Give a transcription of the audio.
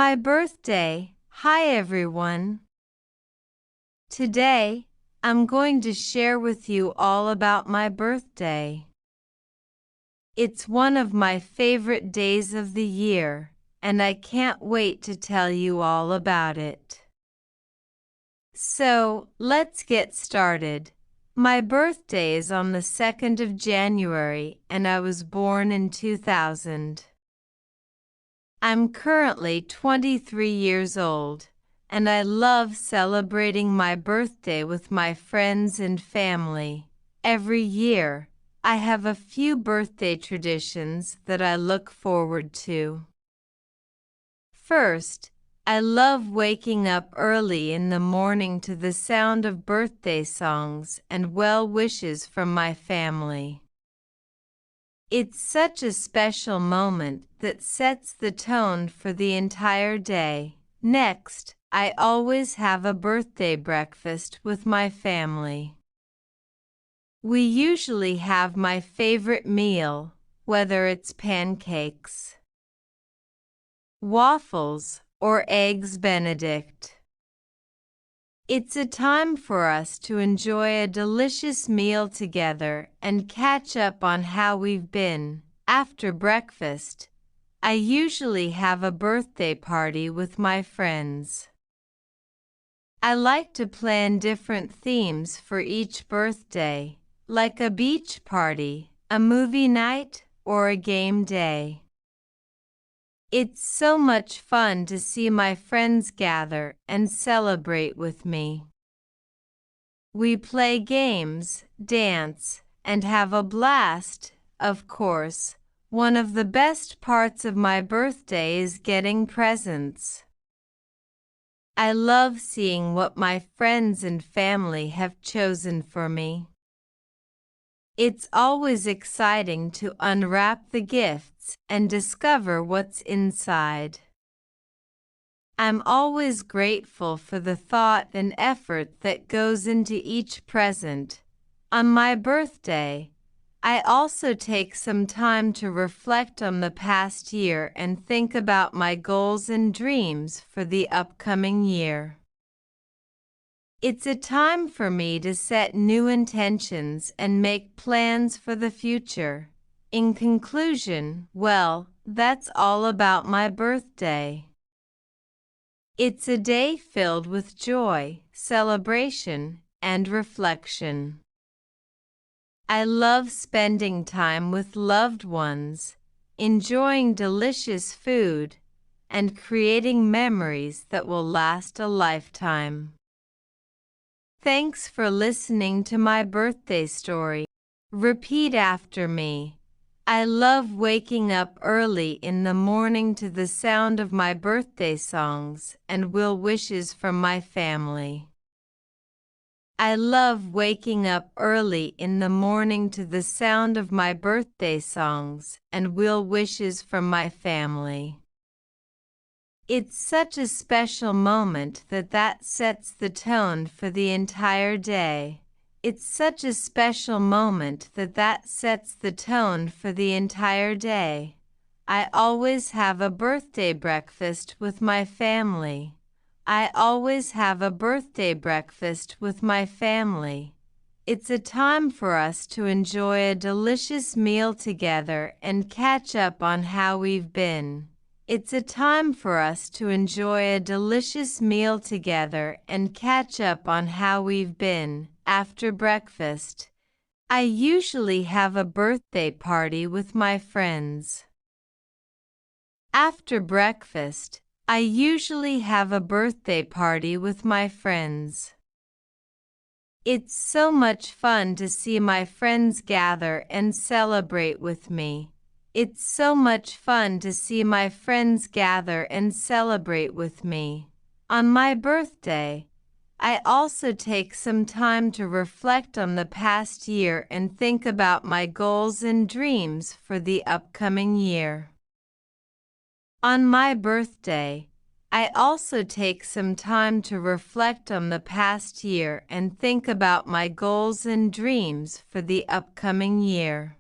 my birthday. Hi everyone. Today, I'm going to share with you all about my birthday. It's one of my favorite days of the year, and I can't wait to tell you all about it. So, let's get started. My birthday is on the 2nd of January, and I was born in 2000. I'm currently 23 years old, and I love celebrating my birthday with my friends and family. Every year, I have a few birthday traditions that I look forward to. First, I love waking up early in the morning to the sound of birthday songs and well wishes from my family. It's such a special moment that sets the tone for the entire day. Next, I always have a birthday breakfast with my family. We usually have my favorite meal, whether it's pancakes, waffles, or eggs Benedict. It's a time for us to enjoy a delicious meal together and catch up on how we've been. After breakfast, I usually have a birthday party with my friends. I like to plan different themes for each birthday, like a beach party, a movie night, or a game day. It's so much fun to see my friends gather and celebrate with me. We play games, dance, and have a blast. Of course, one of the best parts of my birthday is getting presents. I love seeing what my friends and family have chosen for me. It's always exciting to unwrap the gifts and discover what's inside. I'm always grateful for the thought and effort that goes into each present. On my birthday, I also take some time to reflect on the past year and think about my goals and dreams for the upcoming year. It's a time for me to set new intentions and make plans for the future. In conclusion, well, that's all about my birthday. It's a day filled with joy, celebration, and reflection. I love spending time with loved ones, enjoying delicious food, and creating memories that will last a lifetime. Thanks for listening to my birthday story. Repeat after me. I love waking up early in the morning to the sound of my birthday songs and well wishes from my family. I love waking up early in the morning to the sound of my birthday songs and well wishes from my family. It's such a special moment that sets the tone for the entire day. It's such a special moment that sets the tone for the entire day. I always have a birthday breakfast with my family. I always have a birthday breakfast with my family. It's a time for us to enjoy a delicious meal together and catch up on how we've been. It's a time for us to enjoy a delicious meal together and catch up on how we've been. After breakfast, I usually have a birthday party with my friends. After breakfast, I usually have a birthday party with my friends. It's so much fun to see my friends gather and celebrate with me. It's so much fun to see my friends gather and celebrate with me. On my birthday, I also take some time to reflect on the past year and think about my goals and dreams for the upcoming year. On my birthday, I also take some time to reflect on the past year and think about my goals and dreams for the upcoming year.